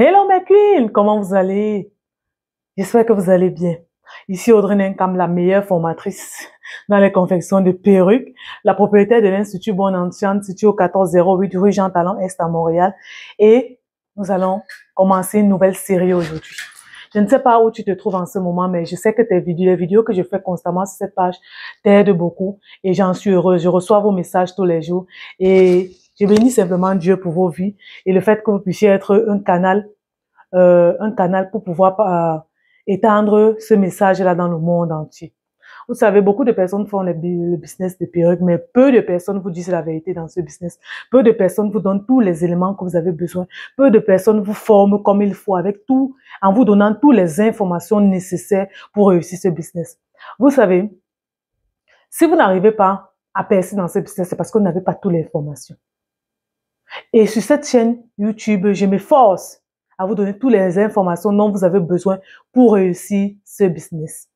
Hello mes queens, comment vous allez? J'espère que vous allez bien. Ici Audrey Nenkam, la meilleure formatrice dans les confections de perruques, la propriétaire de l'Institut Bonne-Entienne, situé au 1408 rue Jean Talon Est à Montréal. Et nous allons commencer une nouvelle série aujourd'hui. Je ne sais pas où tu te trouves en ce moment, mais je sais que les vidéos que je fais constamment sur cette page t'aident beaucoup et j'en suis heureuse. Je reçois vos messages tous les jours et je bénis simplement Dieu pour vos vies et le fait que vous puissiez être un canal pour pouvoir étendre ce message-là dans le monde entier. Vous savez, beaucoup de personnes font le business de perruques, mais peu de personnes vous disent la vérité dans ce business. Peu de personnes vous donnent tous les éléments que vous avez besoin. Peu de personnes vous forment comme il faut avec tout, en vous donnant toutes les informations nécessaires pour réussir ce business. Vous savez, si vous n'arrivez pas à percer dans ce business, c'est parce que vous n'avez pas toutes les informations. Et sur cette chaîne YouTube, je m'efforce à vous donner toutes les informations dont vous avez besoin pour réussir ce business.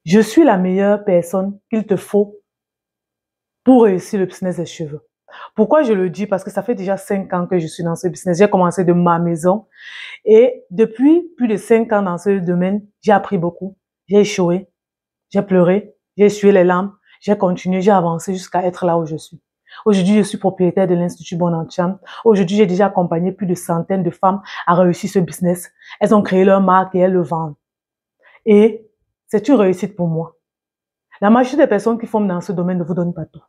Je suis la meilleure personne qu'il te faut pour réussir le business des cheveux. Pourquoi je le dis? Parce que ça fait déjà 5 ans que je suis dans ce business. J'ai commencé de ma maison et depuis plus de 5 ans dans ce domaine, j'ai appris beaucoup. J'ai échoué, j'ai pleuré, j'ai essuyé les larmes, j'ai continué, j'ai avancé jusqu'à être là où je suis. Aujourd'hui, je suis propriétaire de l'Institut Bonne-Entienne. Aujourd'hui, j'ai déjà accompagné plus de centaines de femmes à réussir ce business. Elles ont créé leur marque et elles le vendent. Et c'est une réussite pour moi. La majorité des personnes qui forment dans ce domaine ne vous donnent pas tout.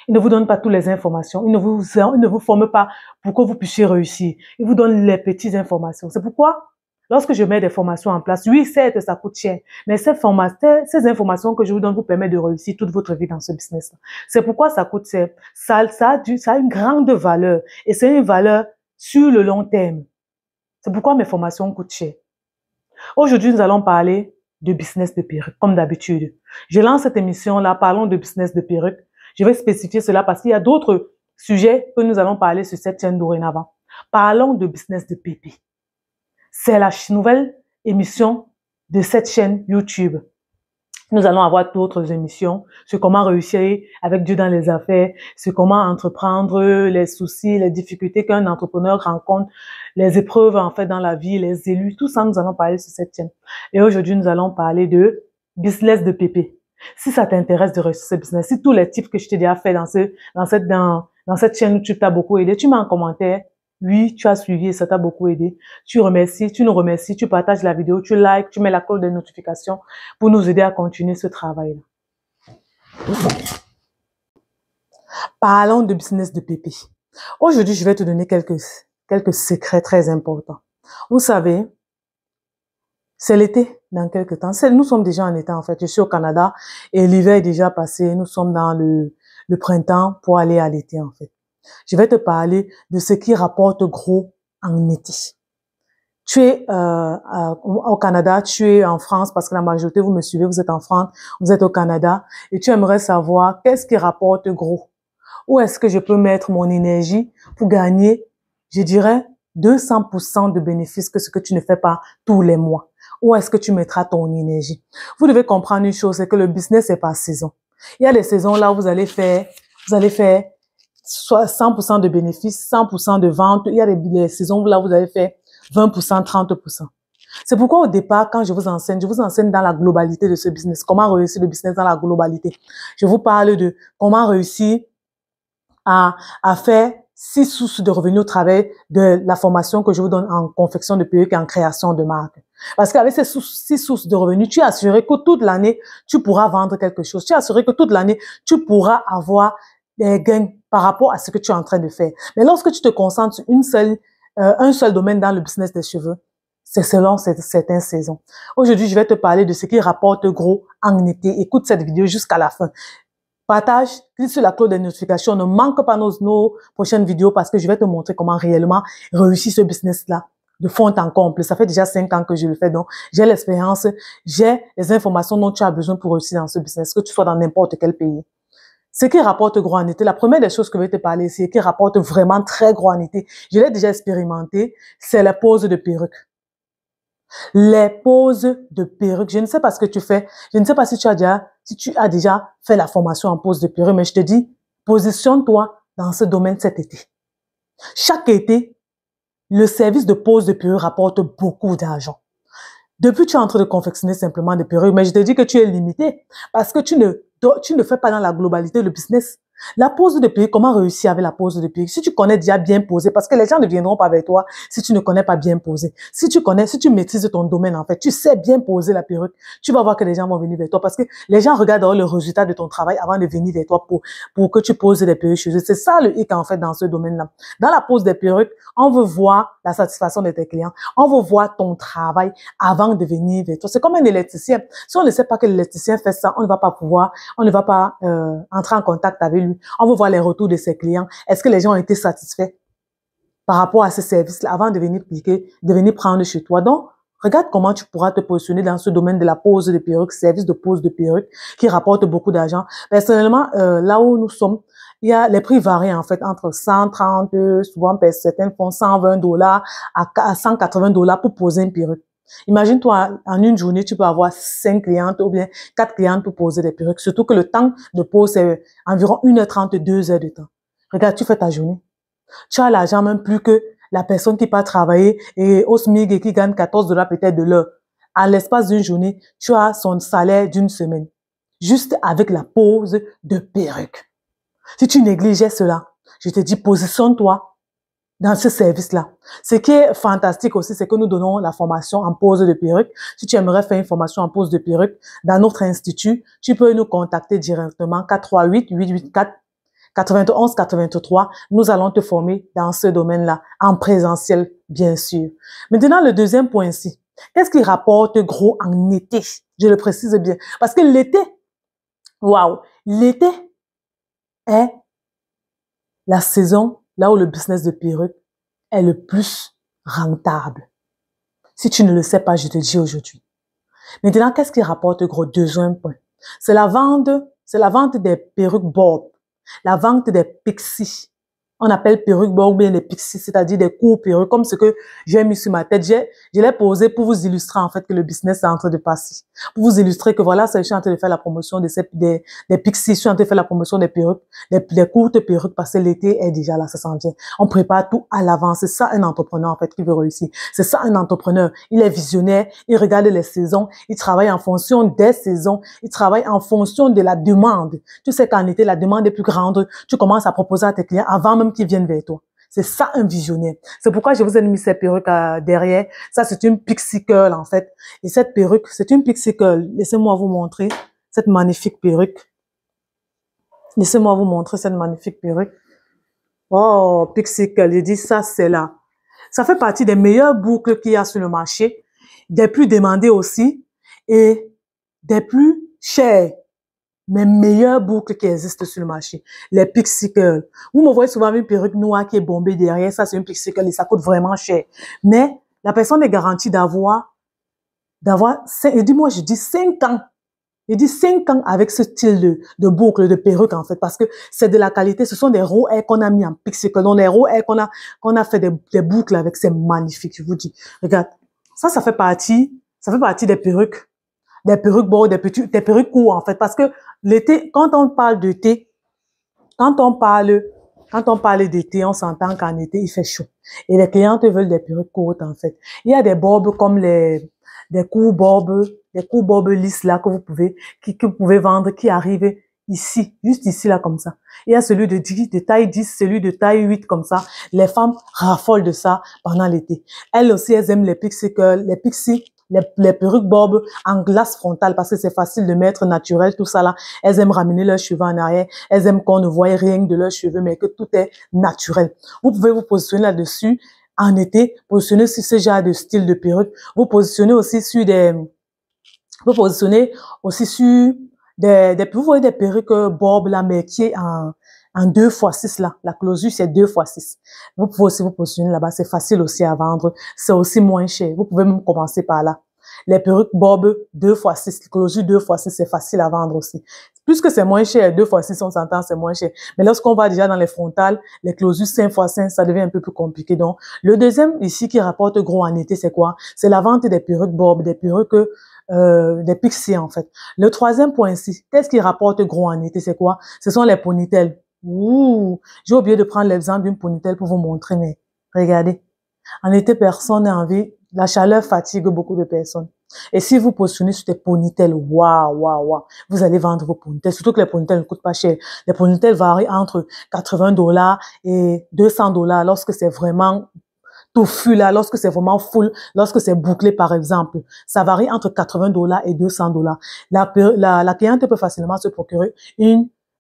Ils ne vous donnent pas toutes les informations. Ils ne vous forment pas pour que vous puissiez réussir. Ils vous donnent les petites informations. C'est pourquoi, lorsque je mets des formations en place, oui, certes, ça coûte cher, mais ces informations que je vous donne vous permettent de réussir toute votre vie dans ce business. C'est pourquoi ça coûte cher. Ça a une grande valeur et c'est une valeur sur le long terme. C'est pourquoi mes formations coûtent cher. Aujourd'hui, nous allons parler de business de perruque, comme d'habitude. Je lance cette émission-là, parlons de business de perruque. Je vais spécifier cela parce qu'il y a d'autres sujets que nous allons parler sur cette chaîne dorénavant. Parlons de business de pépé. C'est la nouvelle émission de cette chaîne YouTube. Nous allons avoir d'autres émissions sur comment réussir avec Dieu dans les affaires, sur comment entreprendre, les soucis, les difficultés qu'un entrepreneur rencontre, les épreuves en fait dans la vie, les élus, tout ça nous allons parler sur cette chaîne. Et aujourd'hui, nous allons parler de business de pépé. Si ça t'intéresse de réussir ce business, si tous les tips que je t'ai déjà fait dans cette chaîne YouTube t'a beaucoup aidé, tu mets en commentaire, oui, tu as suivi et ça t'a beaucoup aidé. Tu remercies, tu nous remercies, tu partages la vidéo, tu likes, tu mets la cloche de notification pour nous aider à continuer ce travail-là. Parlons de business de pépé. Aujourd'hui, je vais te donner quelques secrets très importants. Vous savez, c'est l'été dans quelques temps. Nous sommes déjà en été en fait. Je suis au Canada et l'hiver est déjà passé. Nous sommes dans le printemps pour aller à l'été en fait. Je vais te parler de ce qui rapporte gros en été. Tu es au Canada, tu es en France parce que la majorité, vous me suivez, vous êtes en France, vous êtes au Canada et tu aimerais savoir qu'est-ce qui rapporte gros. Où est-ce que je peux mettre mon énergie pour gagner, je dirais, 200% de bénéfices que ce que tu ne fais pas tous les mois. Où est-ce que tu mettras ton énergie? Vous devez comprendre une chose, c'est que le business c'est par saison. Il y a des saisons là où vous allez faire soit 100% de bénéfices, 100% de vente. Il y a des saisons où là vous allez faire 20%, 30%. C'est pourquoi au départ, quand je vous enseigne dans la globalité de ce business. Comment réussir le business dans la globalité. Je vous parle de comment réussir à faire 6 sources de revenus au travers de la formation que je vous donne en confection de perruques et en création de marque. Parce qu'avec ces 6 sources de revenus, tu es assuré que toute l'année, tu pourras vendre quelque chose. Tu es assuré que toute l'année, tu pourras avoir des gains par rapport à ce que tu es en train de faire. Mais lorsque tu te concentres sur un seul domaine dans le business des cheveux, c'est selon certaines saisons. Aujourd'hui, je vais te parler de ce qui rapporte gros en été. Écoute cette vidéo jusqu'à la fin. Partage, clique sur la cloche de notification. Ne manque pas nos prochaines vidéos parce que je vais te montrer comment réellement réussir ce business-là de fond en comble. Ça fait déjà 5 ans que je le fais, donc j'ai l'expérience, j'ai les informations dont tu as besoin pour réussir dans ce business, que tu sois dans n'importe quel pays. Ce qui rapporte gros en été, la première des choses que je vais te parler, c'est qui rapporte vraiment très gros en été. Je l'ai déjà expérimenté, c'est la pose de perruque. Les poses de perruque. Je ne sais pas ce que tu fais. Je ne sais pas si tu as déjà fait la formation en pose de perruque, mais je te dis, positionne-toi dans ce domaine cet été. Chaque été, le service de pose de perruque rapporte beaucoup d'argent. Depuis, tu es en train de confectionner simplement des perruques, mais je te dis que tu es limité parce que tu ne fais pas dans la globalité le business. La pose de perruque, comment réussir avec la pose de perruque? Si tu connais déjà bien poser, parce que les gens ne viendront pas vers toi si tu ne connais pas bien poser. Si tu maîtrises ton domaine, en fait, tu sais bien poser la perruque, tu vas voir que les gens vont venir vers toi parce que les gens regardent le résultat de ton travail avant de venir vers toi pour que tu poses des perruques chez eux. C'est ça le hic, en fait, dans ce domaine-là. Dans la pose des perruques, on veut voir la satisfaction de tes clients. On veut voir ton travail avant de venir vers toi. C'est comme un électricien. Si on ne sait pas que l'électricien fait ça, on ne va pas entrer en contact avec lui. On veut voir les retours de ses clients. Est-ce que les gens ont été satisfaits par rapport à ce service-là avant de venir prendre chez toi? Donc, regarde comment tu pourras te positionner dans ce domaine de la pose de perruque, service de pose de perruque qui rapporte beaucoup d'argent. Personnellement, là où nous sommes, il y a les prix varient en fait entre 130, souvent certaines font $120 à $180 pour poser une perruque. Imagine-toi, en une journée, tu peux avoir 5 clientes ou bien 4 clientes pour poser des perruques. Surtout que le temps de pose, c'est environ 1h30, 2 heures de temps. Regarde, tu fais ta journée. Tu as l'argent même plus que la personne qui part travailler et au SMIC et qui gagne $14 peut-être de l'heure. À l'espace d'une journée, tu as son salaire d'une semaine. Juste avec la pose de perruque. Si tu négligeais cela, je te dis, positionne-toi dans ce service-là. Ce qui est fantastique aussi, c'est que nous donnons la formation en pose de perruque. Si tu aimerais faire une formation en pose de perruque dans notre institut, tu peux nous contacter directement 438-884-9183. Nous allons te former dans ce domaine-là, en présentiel, bien sûr. Maintenant, le deuxième point ici. Qu'est-ce qui rapporte gros en été? Je le précise bien. Parce que l'été, waouh, l'été est la saison là où le business de perruque est le plus rentable. Si tu ne le sais pas, je te dis aujourd'hui. Maintenant, qu'est-ce qui rapporte gros? Deuxième point. C'est la vente des perruques bob, la vente des pixies. On appelle perruques bob ou bien les pixies, c'est-à-dire des courts perruques, comme ce que j'ai mis sur ma tête. Je l'ai posé pour vous illustrer en fait que le business est en train de passer. Pour vous illustrer que voilà, je suis en train de faire la promotion des pixies, je suis en train de faire la promotion des perruques, des courtes perruques parce que l'été est déjà là, ça s'en vient. On prépare tout à l'avance. C'est ça un entrepreneur en fait qui veut réussir. C'est ça un entrepreneur. Il est visionnaire, il regarde les saisons, il travaille en fonction des saisons, il travaille en fonction de la demande. Tu sais qu'en été, la demande est plus grande. Tu commences à proposer à tes clients avant même qu'ils viennent vers toi. C'est ça un visionnaire. C'est pourquoi je vous ai mis cette perruque derrière. Ça, c'est une pixie curl en fait. Et cette perruque, c'est une pixie curl. Laissez-moi vous montrer cette magnifique perruque. Laissez-moi vous montrer cette magnifique perruque. Oh, pixie curl. Je dis ça, c'est là. Ça fait partie des meilleures boucles qu'il y a sur le marché, des plus demandées aussi et des plus chères. Mes meilleures boucles qui existent sur le marché, les pixie curl. Vous me voyez souvent avec une perruque noire qui est bombée derrière, ça c'est une pixie curl et ça coûte vraiment cher. Mais la personne est garantie d'avoir, et dis-moi, je dis 5 ans. Je dis 5 ans avec ce style de boucle, de perruque en fait, parce que c'est de la qualité. Ce sont des raw hair qu'on a mis en pixie curl, donc les raw hair qu'on a fait des boucles avec, c'est magnifique, je vous dis. Regarde, ça fait partie des perruques. Des perruques bon, des perruques courtes, en fait. Parce que l'été, quand on parle d'été, quand on parle d'été, on s'entend qu'en été, il fait chaud. Et les clientes veulent des perruques courtes, en fait. Il y a des bobs comme des courts bobs lisses, là, que vous pouvez vendre, qui arrivent ici, juste ici, là, comme ça. Il y a celui de taille 10, celui de taille 8, comme ça. Les femmes raffolent de ça pendant l'été. Elles aussi, elles aiment les pixie curls, les perruques bob en glace frontale parce que c'est facile de mettre naturel, tout ça là. Elles aiment ramener leurs cheveux en arrière. Elles aiment qu'on ne voie rien de leurs cheveux, mais que tout est naturel. Vous pouvez vous positionner là-dessus en été, positionner sur ce genre de style de perruque. Vous positionnez aussi sur vous voyez des perruques bob là, mais qui est en 2x6 là. La closure, c'est 2x6. Vous pouvez aussi vous positionner là-bas. C'est facile aussi à vendre. C'est aussi moins cher. Vous pouvez même commencer par là. Les perruques bob 2x6, closure 2x6, c'est facile à vendre aussi. Puisque c'est moins cher, 2x6, on s'entend, c'est moins cher. Mais lorsqu'on va déjà dans les frontales, les closures 5x5, ça devient un peu plus compliqué. Donc, le deuxième ici qui rapporte gros en été, c'est quoi? C'est la vente des perruques bob, des perruques des pixies en fait. Le troisième point ici, qu'est-ce qui rapporte gros en été, c'est quoi? Ce sont les ponytails. Ouh, j'ai oublié de prendre l'exemple d'une ponytail pour vous montrer, mais regardez. En été, personne n'a envie. La chaleur fatigue beaucoup de personnes. Et si vous positionnez sur des ponytails, waouh, waouh, waouh, vous allez vendre vos ponytails. Surtout que les ponytails ne coûtent pas cher. Les ponytails varient entre 80 $ et 200 $ lorsque c'est vraiment touffu là, lorsque c'est vraiment full, lorsque c'est bouclé par exemple. Ça varie entre 80 $ et 200 $. La cliente peut facilement se procurer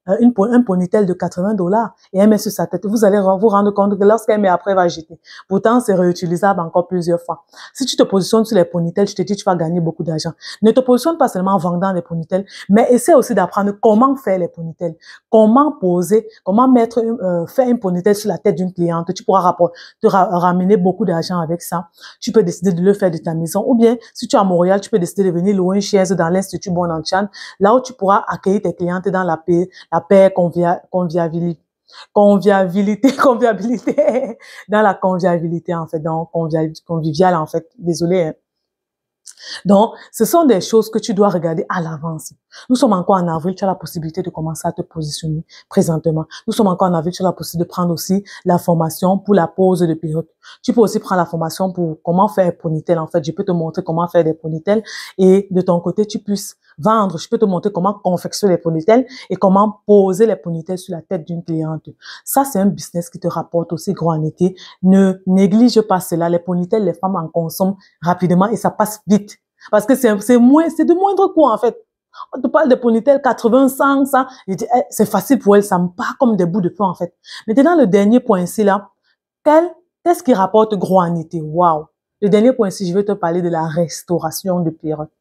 un ponytail de 80 $ et elle met sur sa tête. Vous allez vous rendre compte que lorsqu'elle met après, elle va jeter. Pourtant, c'est réutilisable encore plusieurs fois. Si tu te positionnes sur les ponytails, je te dis, tu vas gagner beaucoup d'argent. Ne te positionne pas seulement en vendant les ponytails, mais essaie aussi d'apprendre comment faire les ponytails, comment poser, comment faire un ponytail sur la tête d'une cliente. Tu pourras ramener beaucoup d'argent avec ça. Tu peux décider de le faire de ta maison. Ou bien, si tu es à Montréal, tu peux décider de venir louer une chaise dans l'Institut Bonanthiane, là où tu pourras accueillir tes clientes dans la paix, convivialité, dans la convivialité, en fait, donc, convivial, en fait, désolé, hein. Donc, ce sont des choses que tu dois regarder à l'avance. Nous sommes encore en avril, tu as la possibilité de commencer à te positionner présentement. Nous sommes encore en avril, tu as la possibilité de prendre aussi la formation pour la pose de perruque. Tu peux aussi prendre la formation pour comment faire un ponytail. En fait, je peux te montrer comment faire des ponytails et de ton côté, tu puisses vendre. Je peux te montrer comment confectionner les ponytails et comment poser les ponytails sur la tête d'une cliente. Ça, c'est un business qui te rapporte aussi gros en été. Ne néglige pas cela. Les ponytails, les femmes en consomment rapidement et ça passe vite. Parce que c'est de moindre coût, en fait. On te parle de ponytails 80, 100, ça. C'est facile pour elle, ça me part comme des bouts de pain, en fait. Maintenant, le dernier point ici, là. Qu'est-ce qui rapporte gros en été? Waouh! Le dernier point ici, je vais te parler de la restauration de perruques.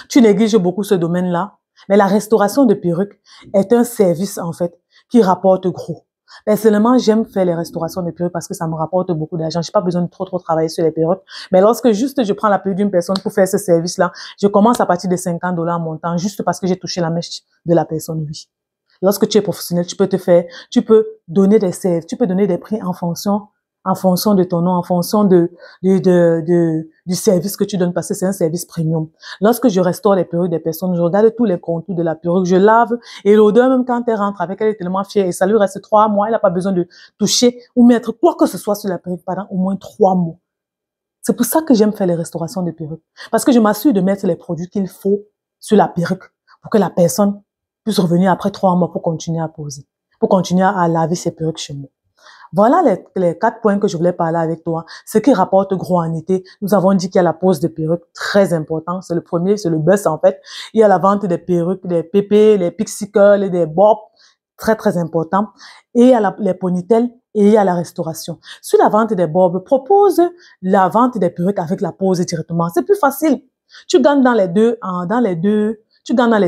Tu négliges beaucoup ce domaine-là, mais la restauration de perruques est un service, en fait, qui rapporte gros. Personnellement, j'aime faire les restaurations de perruques parce que ça me rapporte beaucoup d'argent. J'ai pas besoin de trop travailler sur les perruques. Mais lorsque juste je prends la perruque d'une personne pour faire ce service-là, je commence à partir de 50 $ montant juste parce que j'ai touché la mèche de la personne, oui. Lorsque tu es professionnel, tu peux donner des services, tu peux donner des prix en fonction de ton nom, en fonction du service que tu donnes, parce que c'est un service premium. Lorsque je restaure les perruques des personnes, je regarde tous les contours de la perruque, je lave, et l'odeur, même quand elle rentre avec, elle est tellement fière, et ça lui reste 3 mois, elle n'a pas besoin de toucher ou mettre quoi que ce soit sur la perruque pendant au moins 3 mois. C'est pour ça que j'aime faire les restaurations de perruques. Parce que je m'assure de mettre les produits qu'il faut sur la perruque pour que la personne puisse revenir après 3 mois pour continuer à poser, pour continuer à laver ses perruques chez moi. Voilà les 4 points que je voulais parler avec toi. Ce qui rapporte gros en été, nous avons dit qu'il y a la pose de perruques, très important. C'est le premier, c'est le buzz en fait. Il y a la vente des perruques, des pépés, les pixie curls et des bobs, très important. Et il y a les ponytails et il y a la restauration. Sur la vente des bobs, propose la vente des perruques avec la pose directement. C'est plus facile. Tu gagnes dans les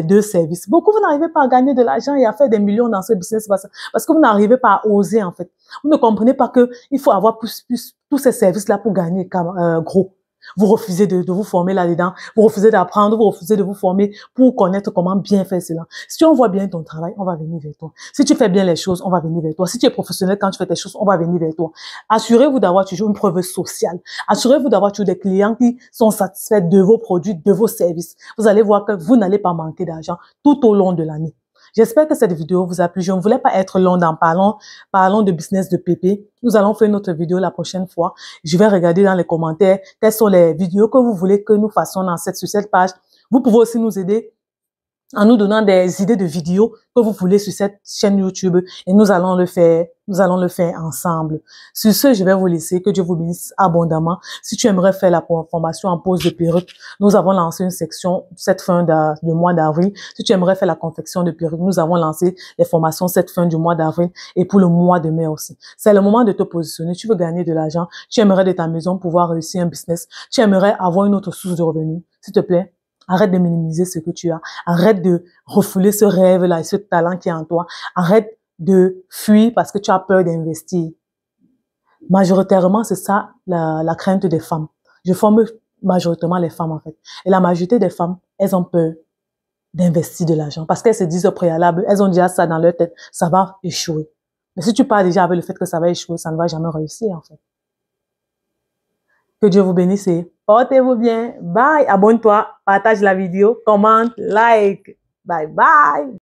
deux services. Beaucoup, vous n'arrivez pas à gagner de l'argent et à faire des millions dans ce business parce que vous n'arrivez pas à oser, en fait. Vous ne comprenez pas que il faut avoir plus tous ces services-là pour gagner gros. Vous refusez de vous former là-dedans. Vous refusez d'apprendre. Vous refusez de vous former pour connaître comment bien faire cela. Si on voit bien ton travail, on va venir vers toi. Si tu fais bien les choses, on va venir vers toi. Si tu es professionnel quand tu fais tes choses, on va venir vers toi. Assurez-vous d'avoir toujours une preuve sociale. Assurez-vous d'avoir toujours des clients qui sont satisfaits de vos produits, de vos services. Vous allez voir que vous n'allez pas manquer d'argent tout au long de l'année. J'espère que cette vidéo vous a plu. Je ne voulais pas être long dans parlons de business de pépé. Nous allons faire une autre vidéo la prochaine fois. Je vais regarder dans les commentaires quelles sont les vidéos que vous voulez que nous fassions sur cette page. Vous pouvez aussi nous aider en nous donnant des idées de vidéos que vous voulez sur cette chaîne YouTube et nous allons le faire ensemble. Sur ce, je vais vous laisser. Que Dieu vous bénisse abondamment. Si tu aimerais faire la formation en pose de perruque, nous avons lancé une section cette fin de mois d'avril. Si tu aimerais faire la confection de perruque, nous avons lancé les formations cette fin du mois d'avril et pour le mois de mai aussi. C'est le moment de te positionner. Tu veux gagner de l'argent. Tu aimerais de ta maison pouvoir réussir un business. Tu aimerais avoir une autre source de revenus. S'il te plaît, arrête de minimiser ce que tu as. Arrête de refouler ce rêve-là et ce talent qui est en toi. Arrête de fuir parce que tu as peur d'investir. Majoritairement, c'est ça la crainte des femmes. Je forme majoritairement les femmes en fait. Et la majorité des femmes, elles ont peur d'investir de l'argent parce qu'elles se disent au préalable, elles ont déjà ça dans leur tête, ça va échouer. Mais si tu pars déjà avec le fait que ça va échouer, ça ne va jamais réussir en fait. Que Dieu vous bénisse et portez-vous bien. Bye. Abonne-toi, partage la vidéo, commente, like. Bye bye.